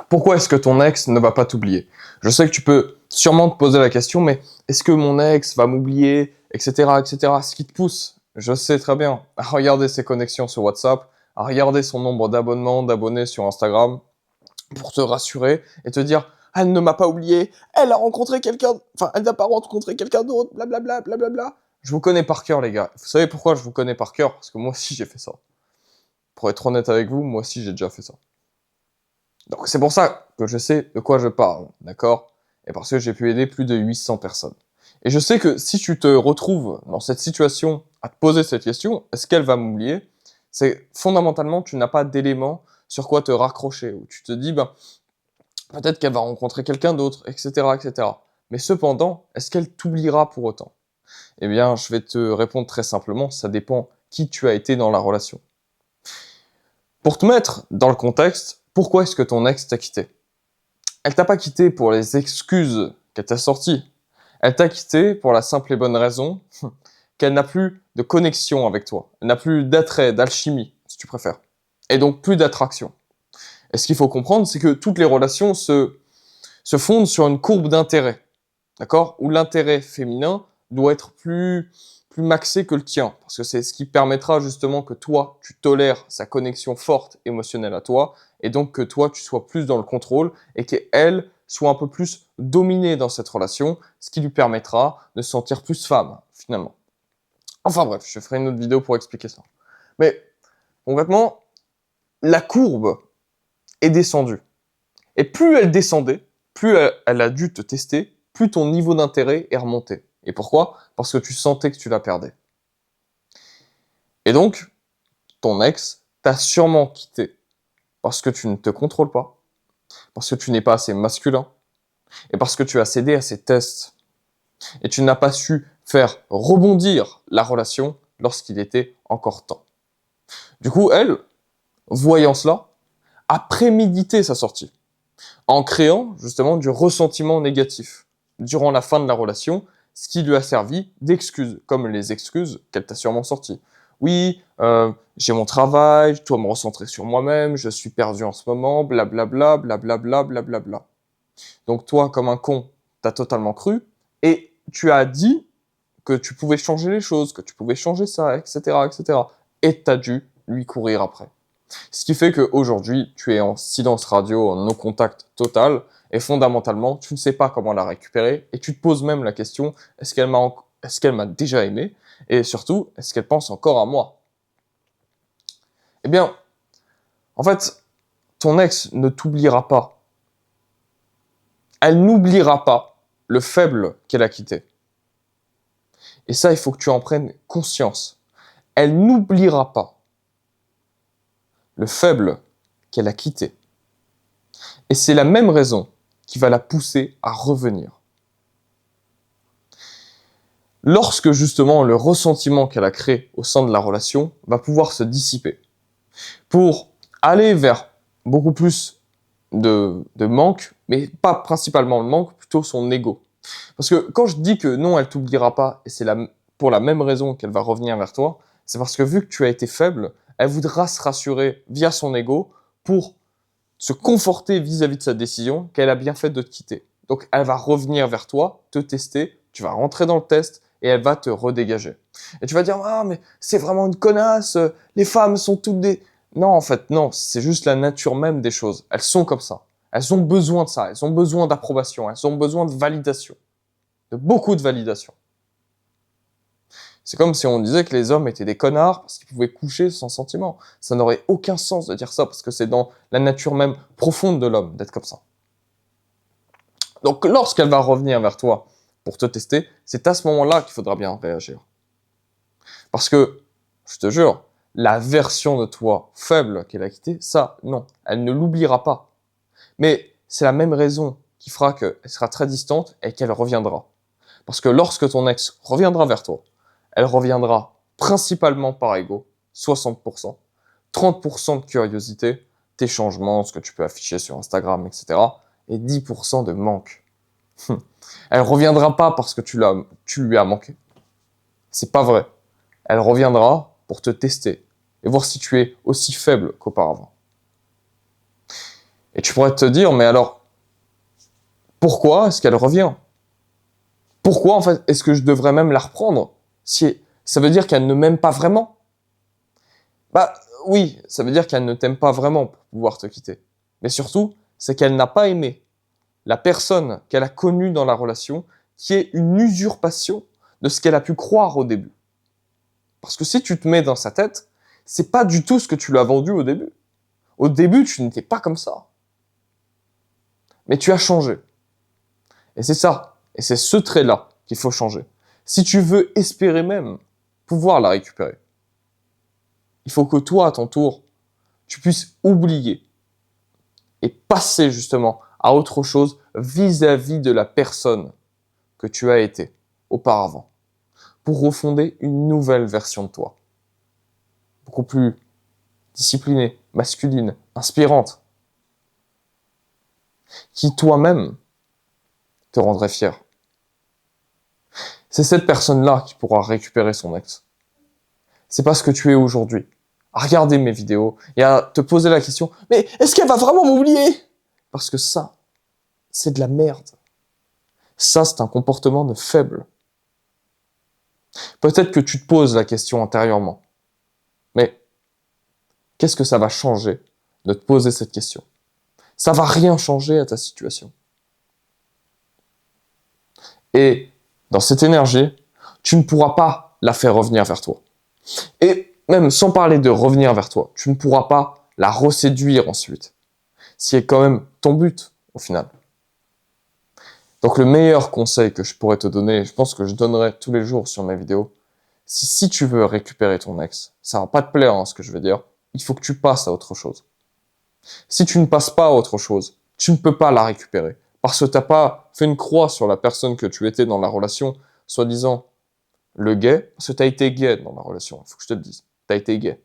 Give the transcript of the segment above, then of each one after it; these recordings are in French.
Pourquoi est-ce que ton ex ne va pas t'oublier? Je sais que tu peux sûrement te poser la question, mais est-ce que mon ex va m'oublier, etc., etc. Ce qui te pousse, je sais très bien, à regarder ses connexions sur WhatsApp, à regarder son nombre d'abonnés sur Instagram, pour te rassurer et te dire, elle ne m'a pas oublié, elle a rencontré quelqu'un, enfin, elle n'a pas rencontré quelqu'un d'autre, blablabla, blablabla. Je vous connais par cœur, les gars. Vous savez pourquoi je vous connais par cœur? Parce que moi aussi, j'ai fait ça. Pour être honnête avec vous, moi aussi, j'ai déjà fait ça. Donc c'est pour ça que je sais de quoi je parle, d'accord? Et parce que j'ai pu aider plus de 800 personnes. Et je sais que si tu te retrouves dans cette situation à te poser cette question, est-ce qu'elle va m'oublier? C'est fondamentalement, tu n'as pas d'éléments sur quoi te raccrocher, où tu te dis, ben, peut-être qu'elle va rencontrer quelqu'un d'autre, etc., etc. Mais cependant, est-ce qu'elle t'oubliera pour autant? Eh bien, je vais te répondre très simplement, ça dépend qui tu as été dans la relation. Pour te mettre dans le contexte, pourquoi est-ce que ton ex t'a quitté? Elle t'a pas quitté pour les excuses qu'elle t'a sorties. Elle t'a quitté pour la simple et bonne raison qu'elle n'a plus de connexion avec toi. Elle n'a plus d'attrait, d'alchimie, si tu préfères. Et donc plus d'attraction. Et ce qu'il faut comprendre, c'est que toutes les relations se fondent sur une courbe d'intérêt. D'accord? Où l'intérêt féminin doit être plus maxé que le tien. Parce que c'est ce qui permettra justement que toi, tu tolères sa connexion forte émotionnelle à toi, et donc que toi, tu sois plus dans le contrôle, et qu'elle soit un peu plus dominée dans cette relation, ce qui lui permettra de se sentir plus femme, finalement. Enfin bref, je ferai une autre vidéo pour expliquer ça. Mais concrètement, la courbe est descendue. Et plus elle descendait, plus elle a dû te tester, plus ton niveau d'intérêt est remonté. Et pourquoi? Parce que tu sentais que tu la perdais. Et donc, ton ex t'a sûrement quitté parce que tu ne te contrôles pas, parce que tu n'es pas assez masculin, et parce que tu as cédé à ses tests. Et tu n'as pas su faire rebondir la relation lorsqu'il était encore temps. Du coup, elle, voyant cela, a prémédité sa sortie, en créant justement du ressentiment négatif durant la fin de la relation, ce qui lui a servi d'excuse, comme les excuses qu'elle t'a sûrement sorties. Oui, j'ai mon travail, je dois me recentrer sur moi-même, je suis perdu en ce moment, blablabla, blablabla, blablabla. Donc toi, comme un con, t'as totalement cru, et tu as dit que tu pouvais changer les choses, que tu pouvais changer ça, etc., etc. Et t'as dû lui courir après. Ce qui fait qu'aujourd'hui, tu es en silence radio, en no-contact total, et fondamentalement, tu ne sais pas comment la récupérer, et tu te poses même la question, est-ce qu'elle m'a déjà aimé? Et surtout, est-ce qu'elle pense encore à moi? Eh bien, en fait, ton ex ne t'oubliera pas. Elle n'oubliera pas le faible qu'elle a quitté. Et ça, il faut que tu en prennes conscience. Elle n'oubliera pas le faible qu'elle a quitté. Et c'est la même raison qui va la pousser à revenir. Lorsque justement le ressentiment qu'elle a créé au sein de la relation va pouvoir se dissiper, pour aller vers beaucoup plus de manque, mais pas principalement le manque, plutôt son ego. Parce que quand je dis que non, elle t'oubliera pas, et c'est pour la même raison qu'elle va revenir vers toi, c'est parce que vu que tu as été faible, elle voudra se rassurer via son ego pour se conforter vis-à-vis de sa décision qu'elle a bien fait de te quitter. Donc elle va revenir vers toi, te tester, tu vas rentrer dans le test et elle va te redégager. Et tu vas dire, ah mais c'est vraiment une connasse, les femmes sont toutes des... Non, en fait, non, c'est juste la nature même des choses. Elles sont comme ça. Elles ont besoin de ça, elles ont besoin d'approbation, elles ont besoin de validation, de beaucoup de validation. C'est comme si on disait que les hommes étaient des connards parce qu'ils pouvaient coucher sans sentiment. Ça n'aurait aucun sens de dire ça parce que c'est dans la nature même profonde de l'homme d'être comme ça. Donc lorsqu'elle va revenir vers toi pour te tester, c'est à ce moment-là qu'il faudra bien réagir. Parce que, je te jure, la version de toi faible qu'elle a quittée, ça, non, elle ne l'oubliera pas. Mais c'est la même raison qui fera qu'elle sera très distante et qu'elle reviendra. Parce que lorsque ton ex reviendra vers toi, elle reviendra principalement par ego, 60%, 30% de curiosité, tes changements, ce que tu peux afficher sur Instagram, etc. et 10% de manque. Elle reviendra pas parce que tu lui as manqué. C'est pas vrai. Elle reviendra pour te tester et voir si tu es aussi faible qu'auparavant. Et tu pourrais te dire, mais alors, pourquoi est-ce qu'elle revient? Pourquoi, en fait, est-ce que je devrais même la reprendre? Si ça veut dire qu'elle ne m'aime pas vraiment? Bah oui, ça veut dire qu'elle ne t'aime pas vraiment pour pouvoir te quitter. Mais surtout, c'est qu'elle n'a pas aimé la personne qu'elle a connue dans la relation, qui est une usurpation de ce qu'elle a pu croire au début. Parce que si tu te mets dans sa tête, c'est pas du tout ce que tu lui as vendu au début. Au début, tu n'étais pas comme ça. Mais tu as changé. Et c'est ça. Et c'est ce trait-là qu'il faut changer. Si tu veux espérer même pouvoir la récupérer, il faut que toi, à ton tour, tu puisses oublier et passer justement à autre chose vis-à-vis de la personne que tu as été auparavant, pour refonder une nouvelle version de toi, beaucoup plus disciplinée, masculine, inspirante, qui toi-même te rendrait fier. C'est cette personne-là qui pourra récupérer son ex. C'est pas ce que tu es aujourd'hui. À regarder mes vidéos et à te poser la question, mais est-ce qu'elle va vraiment m'oublier? Parce que ça, c'est de la merde. Ça, c'est un comportement de faible. Peut-être que tu te poses la question intérieurement, mais qu'est-ce que ça va changer de te poser cette question? Ça va rien changer à ta situation. Et dans cette énergie, tu ne pourras pas la faire revenir vers toi. Et même sans parler de revenir vers toi, tu ne pourras pas la reséduire ensuite. Ce qui est quand même ton but au final. Donc le meilleur conseil que je pourrais te donner, je pense que je donnerai tous les jours sur mes vidéos, si tu veux récupérer ton ex, ça va pas te plaire ce que je vais dire, il faut que tu passes à autre chose. Si tu ne passes pas à autre chose, tu ne peux pas la récupérer. Parce que tu n'as pas fait une croix sur la personne que tu étais dans la relation, soi-disant le gay, parce que tu as été gay dans la relation, il faut que je te le dise, tu as été gay.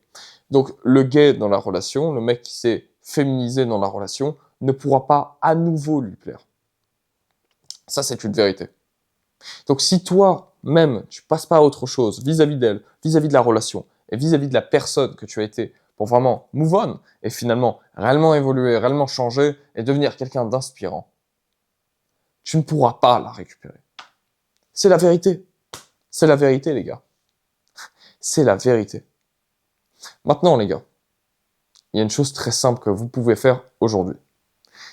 Donc le gay dans la relation, le mec qui s'est féminisé dans la relation, ne pourra pas à nouveau lui plaire. Ça, c'est une vérité. Donc si toi-même, tu passes pas à autre chose vis-à-vis d'elle, vis-à-vis de la relation, et vis-à-vis de la personne que tu as été, pour vraiment move on, et finalement réellement évoluer, réellement changer, et devenir quelqu'un d'inspirant, tu ne pourras pas la récupérer. C'est la vérité. C'est la vérité, les gars. C'est la vérité. Maintenant, les gars, il y a une chose très simple que vous pouvez faire aujourd'hui.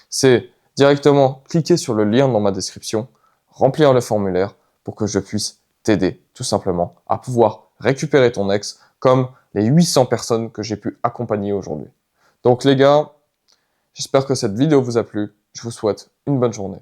C'est directement cliquer sur le lien dans ma description, remplir le formulaire pour que je puisse t'aider tout simplement à pouvoir récupérer ton ex comme les 800 personnes que j'ai pu accompagner aujourd'hui. Donc les gars, j'espère que cette vidéo vous a plu. Je vous souhaite une bonne journée.